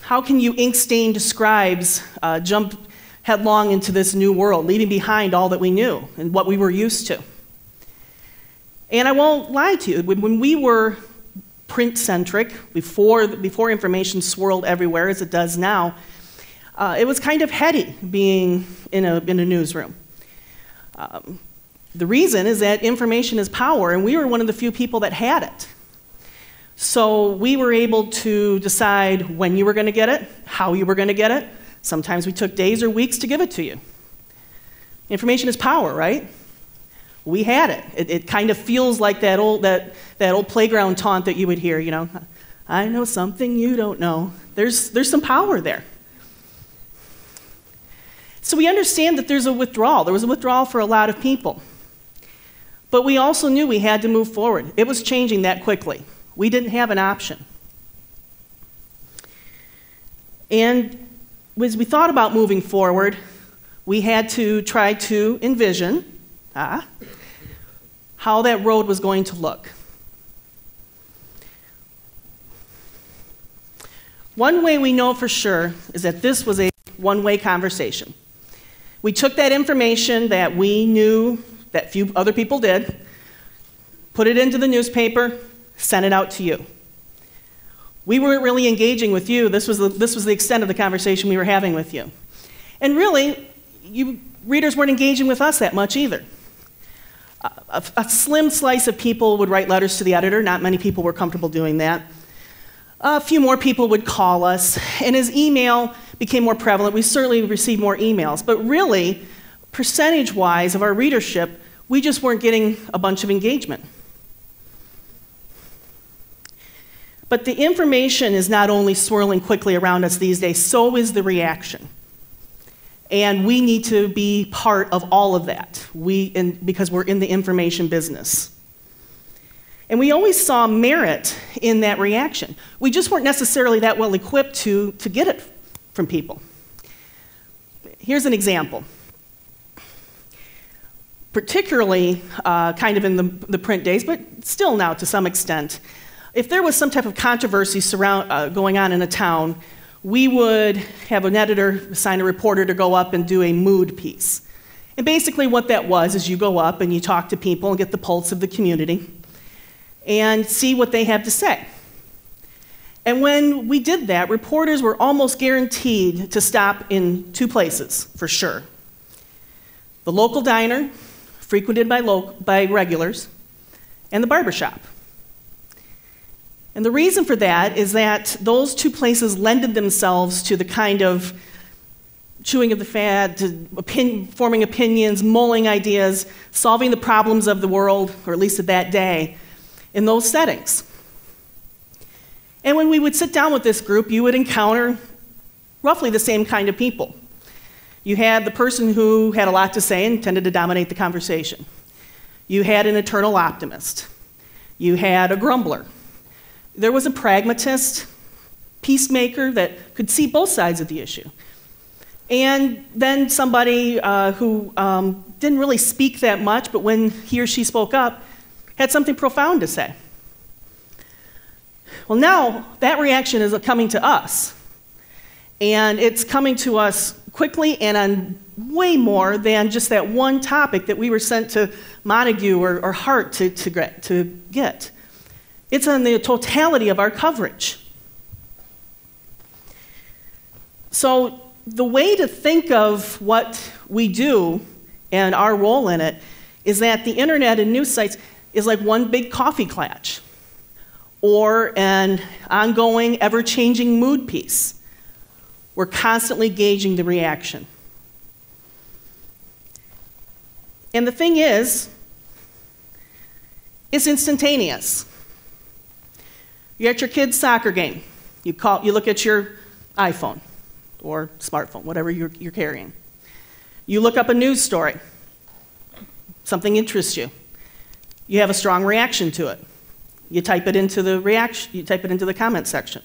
How can you ink-stained scribes jump headlong into this new world, leaving behind all that we knew and what we were used to? And I won't lie to you, when we were print-centric, before information swirled everywhere as it does now, it was kind of heady being in a newsroom. The reason is that information is power, and we were one of the few people that had it. So we were able to decide when you were going to get it, how you were going to get it. Sometimes we took days or weeks to give it to you. Information is power, right? We had it. It kind of feels like that old playground taunt that you would hear, you know, I know something you don't know. There's some power there. So we understand that there's a withdrawal. There was a withdrawal for a lot of people. But we also knew we had to move forward. It was changing that quickly. We didn't have an option. And as we thought about moving forward, we had to try to envision how that road was going to look. One way we know for sure is that this was a one-way conversation. We took that information that we knew that few other people did, put it into the newspaper, sent it out to you. We weren't really engaging with you. This was the extent of the conversation we were having with you. And really, you readers weren't engaging with us that much either. A slim slice of people would write letters to the editor. Not many people were comfortable doing that. A few more people would call us, and as email became more prevalent, we certainly received more emails. But really, percentage-wise of our readership, we just weren't getting a bunch of engagement. But the information is not only swirling quickly around us these days, so is the reaction. And we need to be part of all of that, because we're in the information business. And we always saw merit in that reaction. We just weren't necessarily that well equipped to get it from people. Here's an example. Particularly kind of in the print days, but still now to some extent. If there was some type of controversy going on in a town, we would have an editor assign a reporter to go up and do a mood piece. And basically what that was is you go up and you talk to people and get the pulse of the community and see what they have to say. And when we did that, reporters were almost guaranteed to stop in two places, for sure. The local diner, frequented by regulars, and the barbershop. And the reason for that is that those two places lended themselves to the kind of chewing of the fat, to forming opinions, mulling ideas, solving the problems of the world, or at least of that day, in those settings. And when we would sit down with this group, you would encounter roughly the same kind of people. You had the person who had a lot to say and tended to dominate the conversation. You had an eternal optimist. You had a grumbler. There was a pragmatist, peacemaker that could see both sides of the issue. And then somebody who didn't really speak that much, but when he or she spoke up, had something profound to say. Well, now that reaction is coming to us. And it's coming to us quickly and on way more than just that one topic that we were sent to Montague or Hart to get. It's on the totality of our coverage. So the way to think of what we do and our role in it is that the internet and news sites is like one big coffee klatch or an ongoing, ever-changing mood piece. We're constantly gauging the reaction. And the thing is, it's instantaneous. You're at your kid's soccer game. You look at your iPhone or smartphone, whatever you're carrying. You look up a news story. Something interests you. You have a strong reaction to it. You type it into the comment section.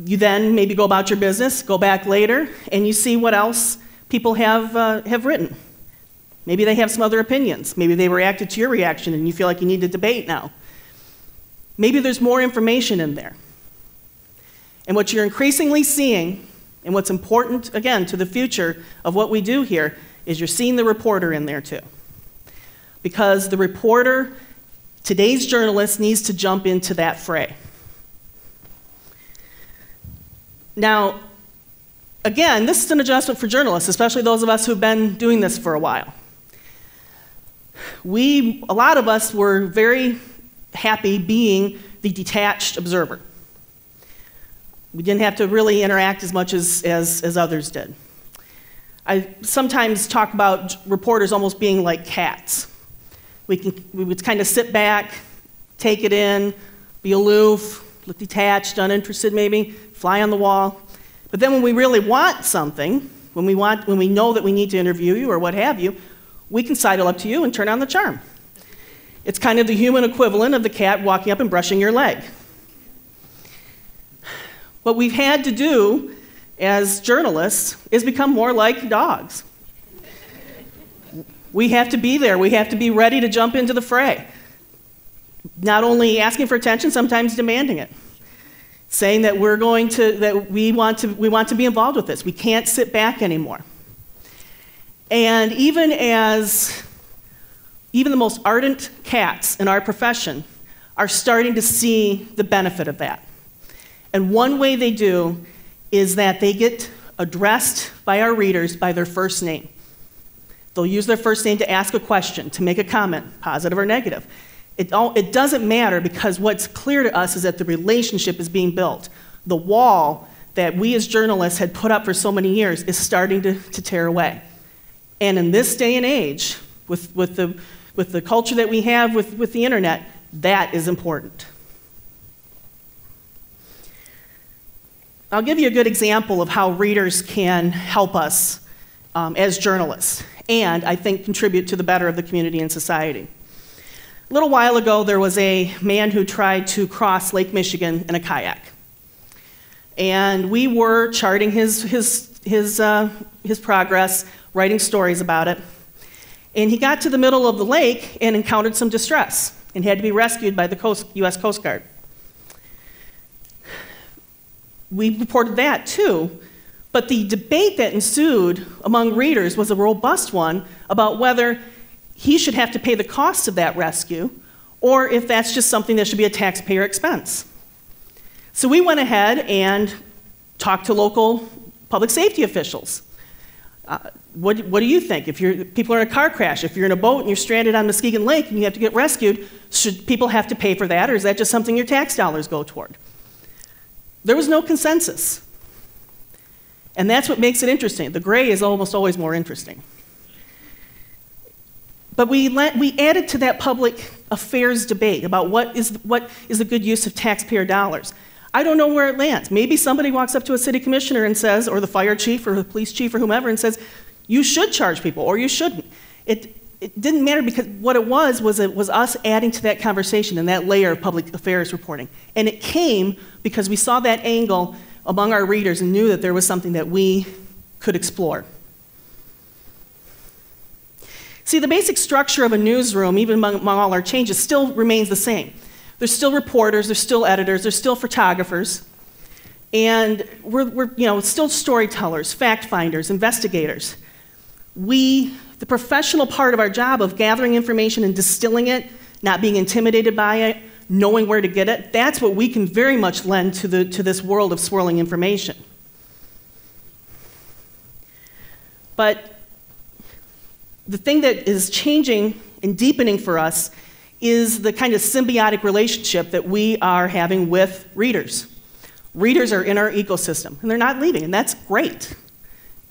You then maybe go about your business, go back later, and you see what else people have written. Maybe they have some other opinions. Maybe they reacted to your reaction and you feel like you need to debate now. Maybe there's more information in there. And what you're increasingly seeing, and what's important, again, to the future of what we do here, is you're seeing the reporter in there too. Because the reporter, today's journalist, needs to jump into that fray. Now, again, this is an adjustment for journalists, especially those of us who've been doing this for a while. A lot of us were very happy being the detached observer. We didn't have to really interact as much as others did. I sometimes talk about reporters almost being like cats. We would kind of sit back, take it in, be aloof, look detached, uninterested maybe, fly on the wall. But then when we really want something, when we know that we need to interview you or what have you, we can sidle up to you and turn on the charm. It's kind of the human equivalent of the cat walking up and brushing your leg. What we've had to do as journalists is become more like dogs. We have to be there. We have to be ready to jump into the fray. Not only asking for attention, sometimes demanding it. Saying that we want to be involved with this. We can't sit back anymore. And even the most ardent cats in our profession are starting to see the benefit of that. And one way they do is that they get addressed by our readers by their first name. They'll use their first name to ask a question, to make a comment, positive or negative. It doesn't matter, because what's clear to us is that the relationship is being built. The wall that we as journalists had put up for so many years is starting to tear away. And in this day and age, with the culture that we have with the internet, that is important. I'll give you a good example of how readers can help us as journalists, and I think contribute to the better of the community and society. A little while ago, there was a man who tried to cross Lake Michigan in a kayak. And we were charting his progress, writing stories about it. And he got to the middle of the lake and encountered some distress and had to be rescued by the U.S. Coast Guard. We reported that too, but the debate that ensued among readers was a robust one about whether he should have to pay the cost of that rescue, or if that's just something that should be a taxpayer expense. So we went ahead and talked to local public safety officials. What do you think? If people are in a car crash, if you're in a boat and you're stranded on Muskegon Lake and you have to get rescued, should people have to pay for that, or is that just something your tax dollars go toward? There was no consensus. And that's what makes it interesting. The gray is almost always more interesting. But we added to that public affairs debate about what is a good use of taxpayer dollars. I don't know where it lands. Maybe somebody walks up to a city commissioner and says, or the fire chief or the police chief or whomever, and says, you should charge people, or you shouldn't. It didn't matter, because what it was us adding to that conversation and that layer of public affairs reporting. And it came because we saw that angle among our readers and knew that there was something that we could explore. See, the basic structure of a newsroom, even among all our changes, still remains the same. There's still reporters, there's still editors, there's still photographers, and we're still storytellers, fact finders, investigators. The professional part of our job of gathering information and distilling it, not being intimidated by it, knowing where to get it, that's what we can very much lend to this world of swirling information. But the thing that is changing and deepening for us is the kind of symbiotic relationship that we are having with readers. Readers are in our ecosystem, and they're not leaving, and that's great.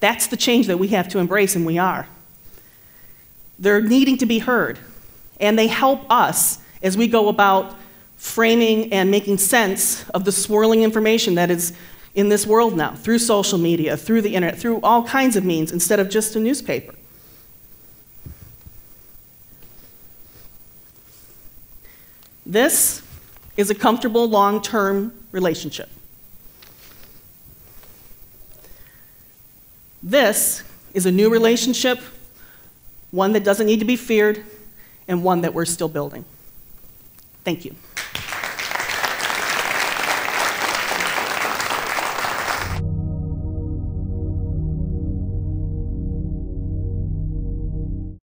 That's the change that we have to embrace, and we are. They're needing to be heard, and they help us as we go about framing and making sense of the swirling information that is in this world now, through social media, through the internet, through all kinds of means, instead of just a newspaper. This is a comfortable, long-term relationship. This is a new relationship, one that doesn't need to be feared, and one that we're still building. Thank you.